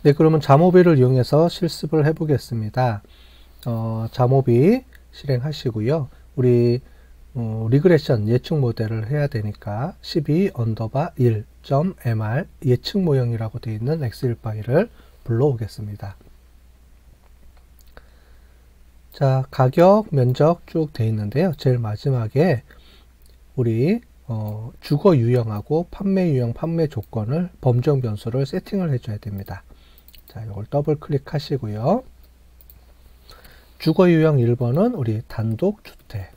네, 그러면 자모비를 이용해서 실습을 해 보겠습니다. 자모비 실행하시고요. 우리 리그레션 예측 모델을 해야 되니까 12_1.mr 예측 모형이라고 되어 있는 엑셀 파일을 불러오겠습니다. 자, 가격, 면적 쭉 되어 있는데요. 제일 마지막에 우리 주거 유형하고 판매 유형, 판매 조건을 범정 변수를 세팅을 해줘야 됩니다. 자, 이걸 더블 클릭하시고요. 주거 유형 1번은 우리 단독 주택.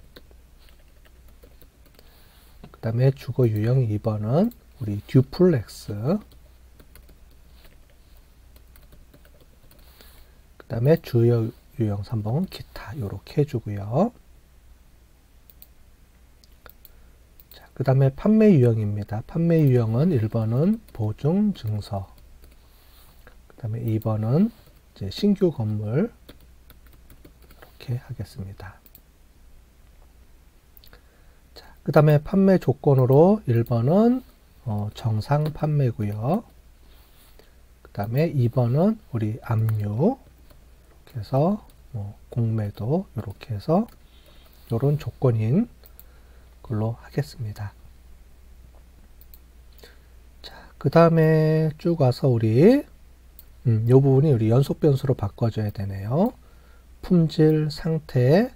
그 다음에 주거 유형 2번은 우리 듀플렉스. 그 다음에 주거 유형 3번은 기타. 이렇게 해주고요. 자, 그 다음에 판매 유형입니다. 판매 유형은 1번은 보증 증서. 그 다음에 2번은 이제 신규 건물. 이렇게 하겠습니다. 자, 그 다음에 판매 조건으로 1번은 정상 판매고요. 그 다음에 2번은 우리 압류. 이렇게 해서 공매도 이렇게 해서 이런 조건인 걸로 하겠습니다. 자, 그 다음에 쭉 와서 우리 이 부분이 우리 연속 변수로 바꿔줘야 되네요. 품질, 상태,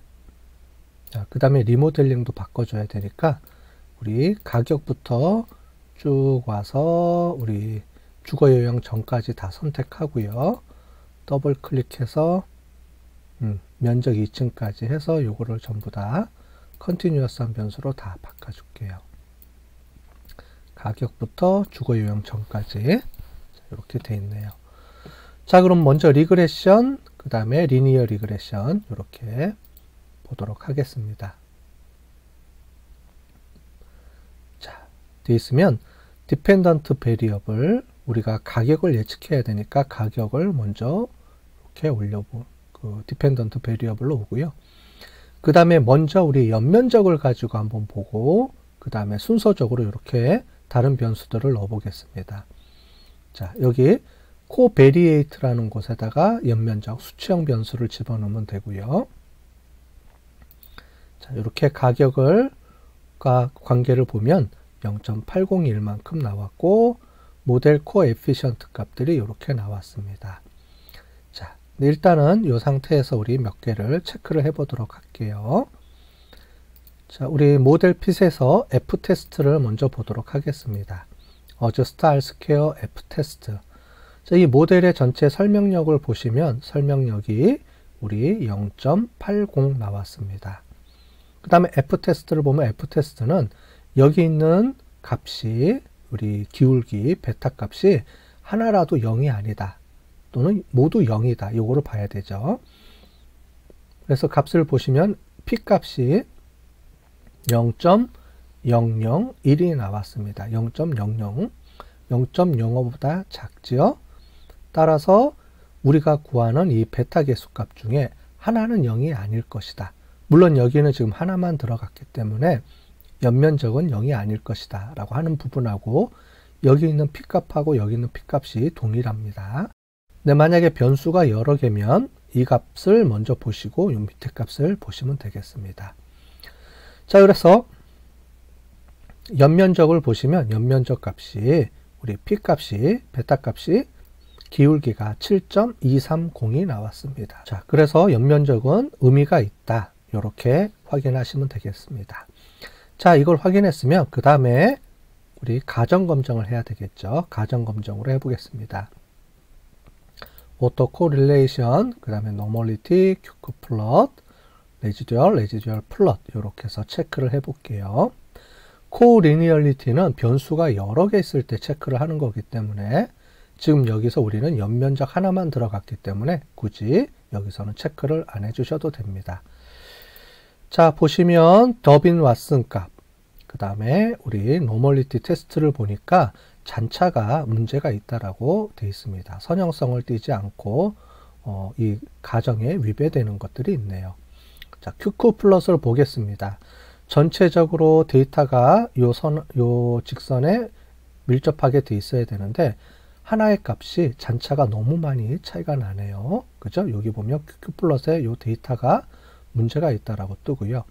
그 다음에 리모델링도 바꿔줘야 되니까 우리 가격부터 쭉 와서 우리 주거 요형 전까지 다 선택하고요. 더블 클릭해서 면적 2층까지 해서 요거를 전부 다 컨티뉴어스한 변수로 다 바꿔줄게요. 가격부터 주거 요형 전까지 이렇게 돼 있네요. 자, 그럼 먼저 리그레션, 그 다음에 리니어 리그레션 이렇게 보도록 하겠습니다. 자, 돼 있으면 디펜던트 베리어블 우리가 가격을 예측해야 되니까 가격을 먼저 이렇게 디펜던트 베리어블로 오고요. 그 다음에 먼저 우리 연면적을 가지고 한번 보고 그 다음에 순서적으로 이렇게 다른 변수들을 넣어 보겠습니다. 자, 여기 코베리에이트라는 곳에다가 연면적 수치형 변수를 집어넣으면 되고요. 자, 이렇게 가격과 관계를 보면 0.801만큼 나왔고 모델 코에피션트 값들이 이렇게 나왔습니다. 자, 일단은 이 상태에서 우리 몇 개를 체크를 해 보도록 할게요. 자, 우리 모델 핏에서 F 테스트를 먼저 보도록 하겠습니다. Adjust R Square F 테스트. 자, 이 모델의 전체 설명력을 보시면 설명력이 우리 0.80 나왔습니다. 그 다음에 F테스트를 보면 F테스트는 여기 있는 값이 우리 기울기 베타 값이 하나라도 0이 아니다. 또는 모두 0이다. 이거를 봐야 되죠. 그래서 값을 보시면 P 값이 0.001이 나왔습니다. 0.00. 0.05보다 작지요. 따라서 우리가 구하는 이 베타 개수값 중에 하나는 0이 아닐 것이다. 물론 여기는 지금 하나만 들어갔기 때문에 연면적은 0이 아닐 것이다 라고 하는 부분하고 여기 있는 P값하고 여기 있는 P값이 동일합니다. 근데 만약에 변수가 여러 개면 이 값을 먼저 보시고 이 밑에 값을 보시면 되겠습니다. 자, 그래서 연면적을 보시면 연면적 값이 우리 P값이 베타 값이 기울기가 7.230이 나왔습니다. 자, 그래서 연면적은 의미가 있다. 이렇게 확인하시면 되겠습니다. 자, 이걸 확인했으면 그 다음에 우리 가정검정을 해야 되겠죠. 가정검정으로 해보겠습니다. 오토 코릴레이션, 그 다음에 노멀리티, 큐크 플롯, 레지듀얼 플롯 이렇게 해서 체크를 해볼게요. 코리니얼리티는 변수가 여러 개 있을 때 체크를 하는 거기 때문에 지금 여기서 우리는 연면적 하나만 들어갔기 때문에 굳이 여기서는 체크를 안 해주셔도 됩니다. 자, 보시면 더빈 왓슨 값, 그 다음에 우리 노멀리티 테스트를 보니까 잔차가 문제가 있다라고 되어 있습니다. 선형성을 띠지 않고 이 가정에 위배되는 것들이 있네요. 자, 큐크 플롯을 보겠습니다. 전체적으로 데이터가 요 직선에 밀접하게 돼 있어야 되는데 하나의 값이 잔차가 너무 많이 차이가 나네요. 그죠? 여기 보면 QQ 플롯에 이 데이터가 문제가 있다라고 뜨고요.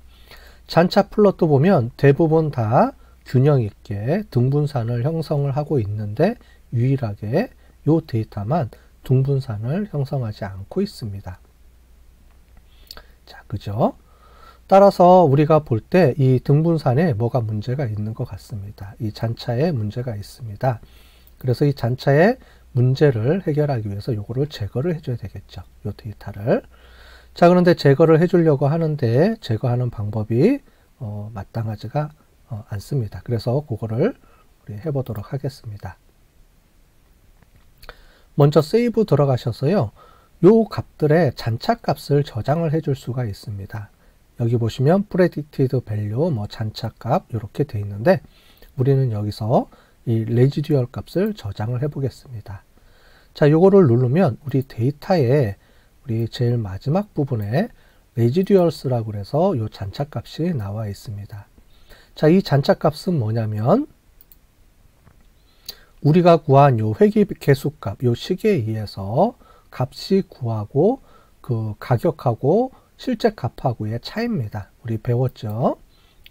잔차 플롯도 보면 대부분 다 균형 있게 등분산을 형성을 하고 있는데 유일하게 이 데이터만 등분산을 형성하지 않고 있습니다. 자, 그죠? 따라서 우리가 볼 때 이 등분산에 뭐가 문제가 있는 것 같습니다. 이 잔차에 문제가 있습니다. 그래서 이 잔차의 문제를 해결하기 위해서 요거를 제거를 해줘야 되겠죠. 요 데이터를. 자, 그런데 제거를 해주려고 하는데 제거하는 방법이 마땅하지가 않습니다. 그래서 그거를 우리 해보도록 하겠습니다. 먼저 세이브 들어가셔서요. 요 값들의 잔차 값을 저장을 해줄 수가 있습니다. 여기 보시면 predicted value, 뭐 잔차 값 이렇게 돼 있는데 우리는 여기서 이 레지듀얼 값을 저장을 해 보겠습니다. 자, 요거를 누르면 우리 데이터에 우리 제일 마지막 부분에 레지듀얼스라고 그래서 요 잔차 값이 나와 있습니다. 자, 이 잔차 값은 뭐냐면 우리가 구한 요 회귀 개수값, 요 식에 의해서 값이 구하고 그 가격하고 실제 값하고의 차이입니다. 우리 배웠죠?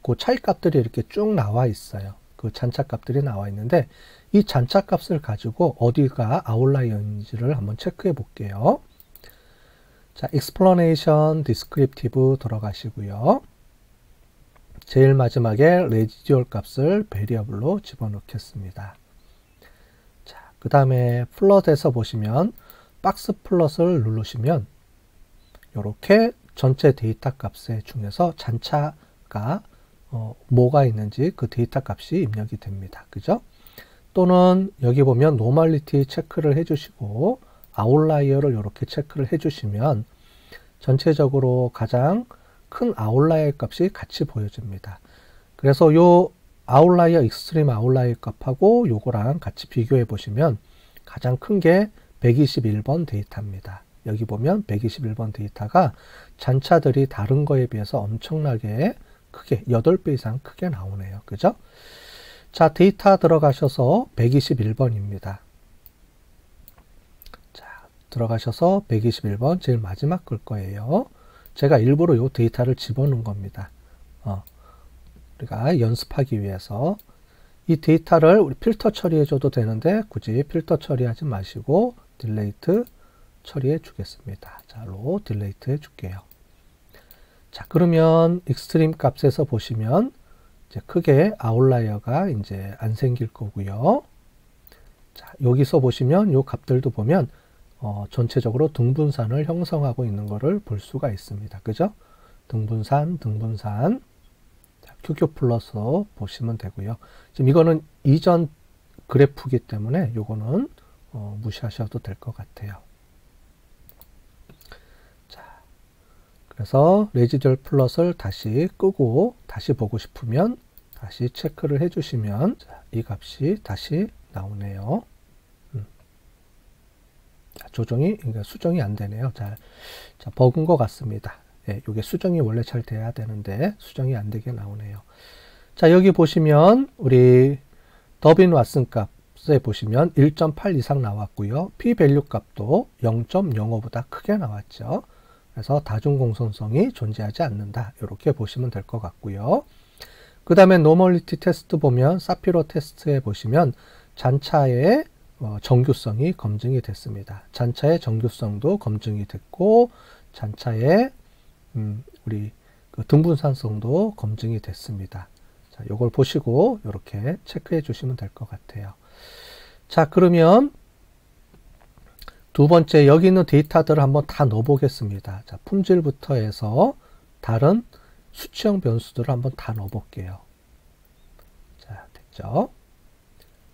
그 차이 값들이 이렇게 쭉 나와 있어요. 그 잔차 값들이 나와 있는데 이 잔차 값을 가지고 어디가 아웃라이어인지를 한번 체크해 볼게요. 자, explanation descriptive 들어가시고요. 제일 마지막에 residual 값을 variable로 집어넣겠습니다. 자, 그 다음에 플롯에서 보시면 박스 플롯을 누르시면 이렇게 전체 데이터 값의 중에서 잔차가 뭐가 있는지 그 데이터 값이 입력이 됩니다. 그죠? 또는 여기 보면 노멀리티 체크를 해주시고 아웃라이어를 이렇게 체크를 해주시면 전체적으로 가장 큰 아웃라이어 값이 같이 보여집니다. 그래서 요 아웃라이어 익스트림 아웃라이어 값하고 요거랑 같이 비교해 보시면 가장 큰 게 121번 데이터입니다. 여기 보면 121번 데이터가 잔차들이 다른 거에 비해서 엄청나게 크게 8배 이상 크게 나오네요. 그죠? 자, 데이터 들어가셔서 121번입니다. 자, 들어가셔서 121번 제일 마지막 걸 거예요. 제가 일부러 이 데이터를 집어넣은 겁니다. 우리가 연습하기 위해서 이 데이터를 우리 필터 처리해 줘도 되는데 굳이 필터 처리하지 마시고 딜레이트 처리해 주겠습니다. 자, 로 딜레이트 해 줄게요. 자, 그러면 익스트림 값에서 보시면 이제 크게 아웃라이어가 이제 안 생길 거고요. 자, 여기서 보시면 요 값들도 보면 전체적으로 등분산을 형성하고 있는 것을 볼 수가 있습니다. 그죠? 등분산. 자, QQ 플러스로 보시면 되고요. 지금 이거는 이전 그래프이기 때문에 요거는 무시하셔도 될 것 같아요. 자, 그래서 레지듀얼 플롯을 다시 끄고 다시 보고 싶으면 다시 체크를 해주시면 이 값이 다시 나오네요. 자, 조정이 그러니까 수정이 안 되네요. 자, 버그인 것 같습니다. 예, 이게 수정이 원래 잘 돼야 되는데 수정이 안 되게 나오네요. 자, 여기 보시면 우리 더빈 왓슨 값에 보시면 1.8 이상 나왔고요. p-밸류 값도 0.05보다 크게 나왔죠. 그래서 다중공손성이 존재하지 않는다. 이렇게 보시면 될 것 같고요. 그 다음에 노멀리티 테스트 보면 사피로 테스트에 보시면 잔차의 정규성이 검증이 됐습니다. 잔차의 정규성도 검증이 됐고 잔차의 우리 그 등분산성도 검증이 됐습니다. 자, 요걸 보시고 이렇게 체크해 주시면 될 것 같아요. 자, 그러면 두 번째 여기 있는 데이터들을 한번 다 넣어 보겠습니다. 자, 품질부터 해서 다른 수치형 변수들을 한번 다 넣어 볼게요. 자, 됐죠?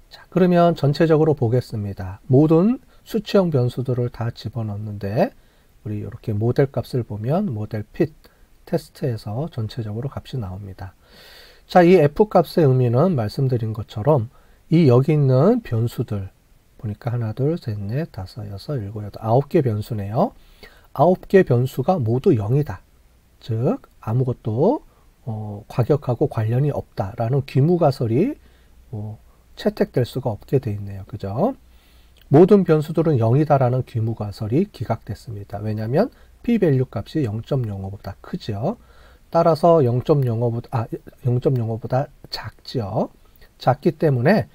자, 그러면 전체적으로 보겠습니다. 모든 수치형 변수들을 다 집어넣는데 우리 이렇게 모델 값을 보면 모델 핏 테스트에서 전체적으로 값이 나옵니다. 자, 이 f 값의 의미는 말씀드린 것처럼 이 여기 있는 변수들 보니까 하나, 둘, 셋, 넷, 다섯, 여섯, 일곱, 여덟, 9개 변수네요. 9개 변수가 모두 0이다. 즉 아무것도 과격하고 관련이 없다라는 귀무가설이 채택될 수가 없게 돼 있네요. 그죠? 모든 변수들은 0이다라는 귀무가설이 기각됐습니다. 왜냐하면 p-밸류 값이 0.05보다 크죠. 따라서 0.05보다 작죠. 작기 때문에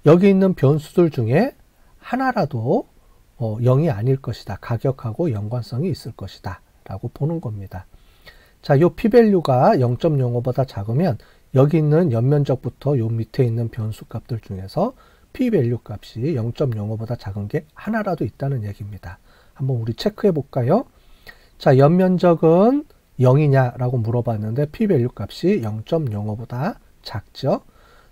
여기 있는 변수들 중에 하나라도 0이 아닐 것이다. 가격하고 연관성이 있을 것이다. 라고 보는 겁니다. 자, 요 p-밸류가 0.05보다 작으면 여기 있는 연면적부터 요 밑에 있는 변수 값들 중에서 p-밸류 값이 0.05보다 작은 게 하나라도 있다는 얘기입니다. 한번 우리 체크해 볼까요? 자, 연면적은 0이냐라고 물어봤는데 p-밸류 값이 0.05보다 작죠.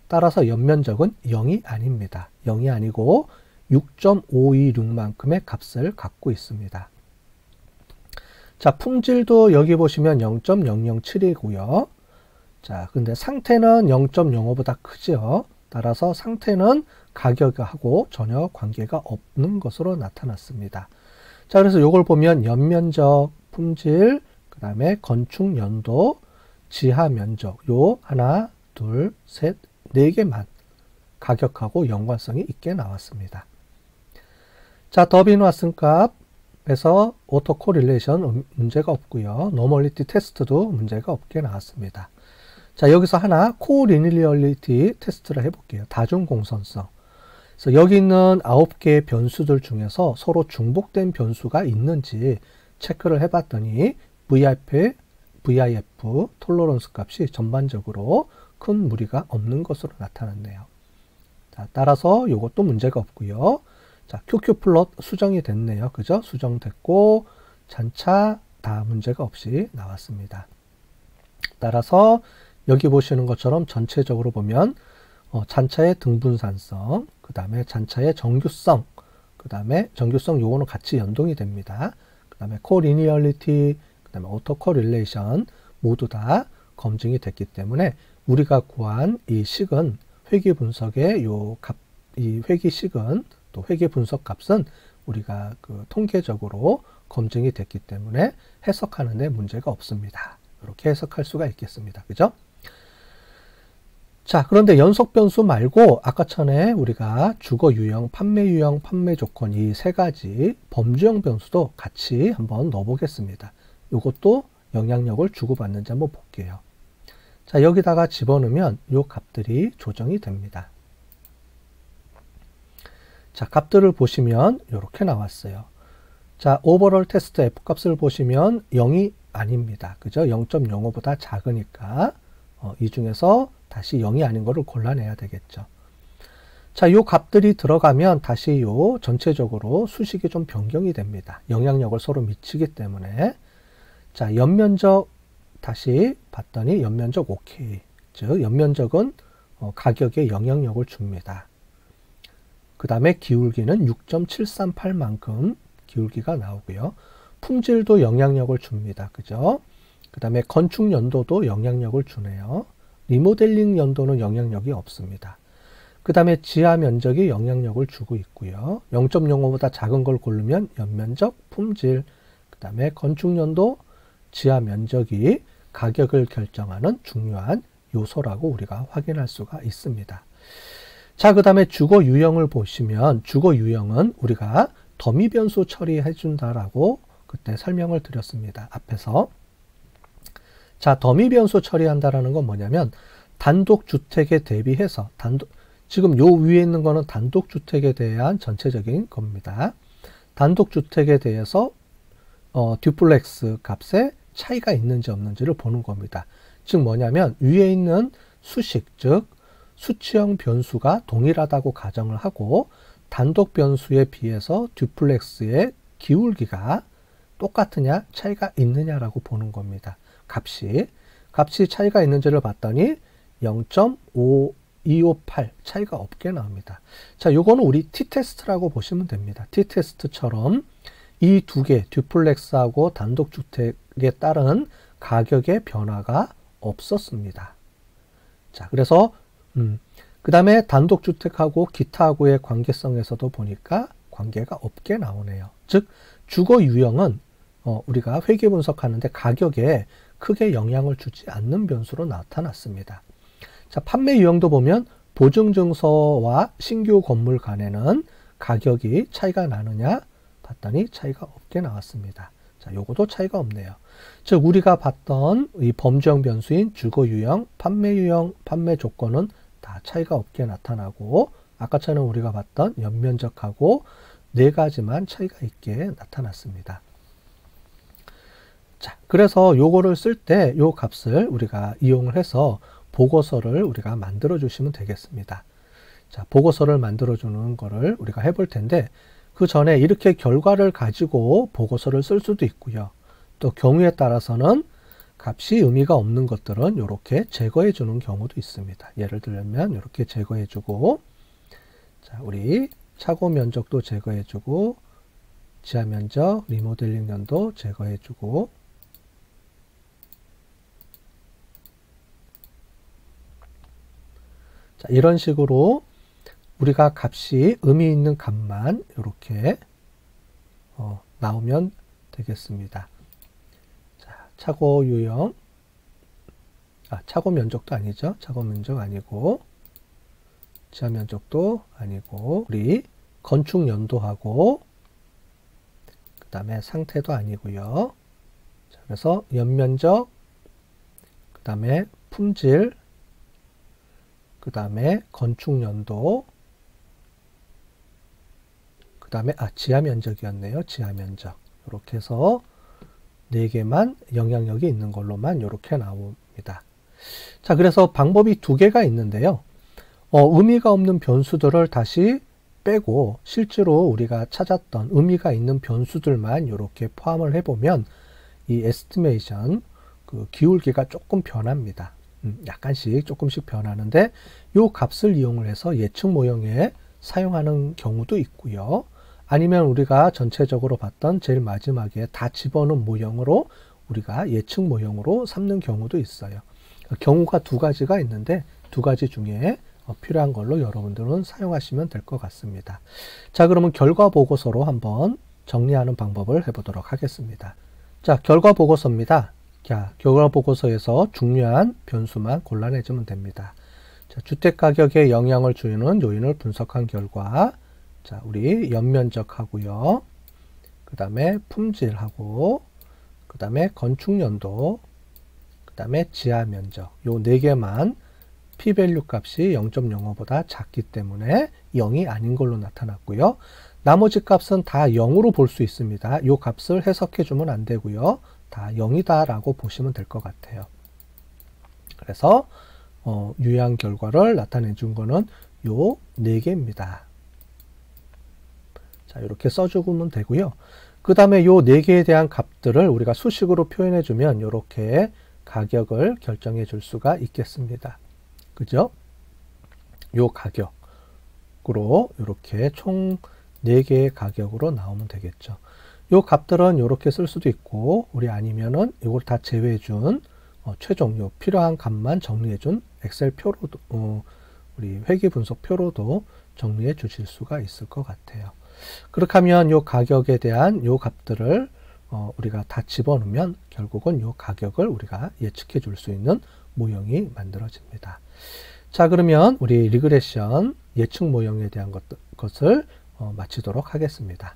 따라서 연면적은 0이 아닙니다. 0이 아니고 6.526만큼의 값을 갖고 있습니다. 자, 품질도 여기 보시면 0.007이고요. 자, 근데 상태는 0.05보다 크죠. 따라서 상태는 가격하고 전혀 관계가 없는 것으로 나타났습니다. 자, 그래서 이걸 보면 연면적, 품질, 그 다음에 건축 연도, 지하 면적, 요 하나, 둘, 셋, 네 개만 가격하고 연관성이 있게 나왔습니다. 자, 더빈 왓슨 값에서 오토 코릴레이션 문제가 없고요. 노멀리티 테스트도 문제가 없게 나왔습니다. 자, 여기서 하나 코리니어리티 테스트를 해볼게요. 다중공선성. 그래서 여기 있는 9개의 변수들 중에서 서로 중복된 변수가 있는지 체크를 해봤더니 VIF, 톨러런스 값이 전반적으로 큰 무리가 없는 것으로 나타났네요. 자, 따라서 이것도 문제가 없고요. 자, QQ 플롯 수정이 됐네요. 그죠? 수정됐고 잔차 다 문제가 없이 나왔습니다. 따라서 여기 보시는 것처럼 전체적으로 보면 잔차의 등분산성, 그 다음에 잔차의 정규성, 그 다음에 정규성 요거는 같이 연동이 됩니다. 그 다음에 코리니얼리티, 그 다음에 오토 코릴레이션 모두 다 검증이 됐기 때문에 우리가 구한 이 식은 회귀 분석의 이 회귀식은 또 회귀 분석 값은 우리가 그 통계적으로 검증이 됐기 때문에 해석하는 데 문제가 없습니다. 이렇게 해석할 수가 있겠습니다. 그죠? 자, 그런데 연속 변수 말고 아까 전에 우리가 주거 유형, 판매 유형, 판매 조건 이 세 가지 범주형 변수도 같이 한번 넣어 보겠습니다. 이것도 영향력을 주고받는지 한번 볼게요. 자, 여기다가 집어넣으면 이 값들이 조정이 됩니다. 자, 값들을 보시면 이렇게 나왔어요. 자, 오버롤 테스트 F값을 보시면 0이 아닙니다. 그죠? 0.05보다 작으니까 이 중에서 다시 0이 아닌 거를 골라내야 되겠죠. 자, 요 값들이 들어가면 다시 요 전체적으로 수식이 좀 변경이 됩니다. 영향력을 서로 미치기 때문에. 자, 연면적 다시 봤더니 연면적 오케이. 즉, 연면적은 가격에 영향력을 줍니다. 그 다음에 기울기는 6.738만큼 기울기가 나오고요. 품질도 영향력을 줍니다. 그죠? 그 다음에 건축 연도도 영향력을 주네요. 리모델링 연도는 영향력이 없습니다. 그 다음에 지하 면적이 영향력을 주고 있고요. 0.05보다 작은 걸 고르면 연면적, 품질, 그 다음에 건축 연도, 지하 면적이 가격을 결정하는 중요한 요소라고 우리가 확인할 수가 있습니다. 자, 그 다음에 주거 유형을 보시면 주거 유형은 우리가 더미 변수 처리해 준다라고 그때 설명을 드렸습니다. 앞에서. 자, 더미 변수 처리한다라는 건 뭐냐면 단독주택에 대비해서 지금 요 위에 있는 거는 단독주택에 대한 전체적인 겁니다. 단독주택에 대해서 듀플렉스 값에 차이가 있는지 없는지를 보는 겁니다. 즉 뭐냐면 위에 있는 수식, 즉 수치형 변수가 동일하다고 가정을 하고 단독 변수에 비해서 듀플렉스의 기울기가 똑같으냐 차이가 있느냐라고 보는 겁니다. 값이 차이가 있는지를 봤더니 0.5258 차이가 없게 나옵니다. 자, 요거는 우리 T테스트라고 보시면 됩니다. T테스트처럼 이 두 개 듀플렉스하고 단독주택에 따른 가격의 변화가 없었습니다. 자, 그래서 그 다음에 단독주택하고 기타하고의 관계성에서도 보니까 관계가 없게 나오네요. 즉 주거 유형은 우리가 회계 분석하는데 가격에 크게 영향을 주지 않는 변수로 나타났습니다. 자, 판매 유형도 보면 보증증서와 신규 건물 간에는 가격이 차이가 나느냐 봤더니 차이가 없게 나왔습니다. 자, 요것도 차이가 없네요. 즉 우리가 봤던 이 범주형 변수인 주거 유형, 판매 유형, 판매 조건은 다 차이가 없게 나타나고, 아까처럼 우리가 봤던 연면적하고 네 가지만 차이가 있게 나타났습니다. 자, 그래서 요거를 쓸 때 요 값을 우리가 이용을 해서 보고서를 우리가 만들어 주시면 되겠습니다. 자, 보고서를 만들어 주는 거를 우리가 해볼 텐데, 그 전에 이렇게 결과를 가지고 보고서를 쓸 수도 있고요. 또 경우에 따라서는 값이 의미가 없는 것들은 이렇게 제거해 주는 경우도 있습니다. 예를 들면 이렇게 제거해 주고, 자, 우리 차고 면적도 제거해 주고, 지하 면적, 리모델링 연도 제거해 주고, 자, 이런 식으로 우리가 값이 의미 있는 값만 이렇게 나오면 되겠습니다. 자, 차고 유형, 차고 면적도 아니죠. 차고 면적 아니고, 지하 면적도 아니고, 우리 건축 연도하고, 그 다음에 상태도 아니고요. 자, 그래서 연면적, 그 다음에 품질, 그 다음에 건축 연도, 그 다음에 지하 면적이었네요. 지하 면적. 이렇게 해서 4개만 영향력이 있는 걸로만 이렇게 나옵니다. 자, 그래서 방법이 2개가 있는데요. 의미가 없는 변수들을 다시 빼고 실제로 우리가 찾았던 의미가 있는 변수들만 이렇게 포함을 해보면 이 에스티메이션 그 기울기가 조금 변합니다. 약간씩 조금씩 변하는데 이 값을 이용을 해서 예측 모형에 사용하는 경우도 있고요. 아니면 우리가 전체적으로 봤던 제일 마지막에 다 집어넣은 모형으로 우리가 예측 모형으로 삼는 경우도 있어요. 경우가 2가지가 있는데 2가지 중에 필요한 걸로 여러분들은 사용하시면 될 것 같습니다. 자, 그러면 결과 보고서로 한번 정리하는 방법을 해보도록 하겠습니다. 자, 결과 보고서입니다. 자, 결과 보고서에서 중요한 변수만 골라내주면 됩니다. 자, 주택가격에 영향을 주는 요인을 분석한 결과, 자, 우리 연면적하고요. 그 다음에 품질하고, 그 다음에 건축연도, 그 다음에 지하면적. 요 4개만 p-value 값이 0.05보다 작기 때문에 0이 아닌 걸로 나타났고요. 나머지 값은 다 0으로 볼 수 있습니다. 요 값을 해석해 주면 안 되고요. 다 0이다 라고 보시면 될 것 같아요. 그래서 유효한 결과를 나타내 준 거는 요 4개입니다. 자, 이렇게 써주면 되고요. 그 다음에 요 4개에 대한 값들을 우리가 수식으로 표현해 주면 이렇게 가격을 결정해 줄 수가 있겠습니다. 그죠? 요 가격으로 이렇게 총 4개의 가격으로 나오면 되겠죠. 요 값들은 이렇게 쓸 수도 있고, 우리 아니면은 이걸 다 제외해 준 최종 요 필요한 값만 정리해 준 엑셀 표로도 우리 회계 분석 표로도 정리해 주실 수가 있을 것 같아요. 그렇게 하면 요 가격에 대한 요 값들을 우리가 다 집어넣으면 결국은 요 가격을 우리가 예측해 줄 수 있는 모형이 만들어집니다. 자, 그러면 우리 리그레션 예측 모형에 대한 것을 마치도록 하겠습니다.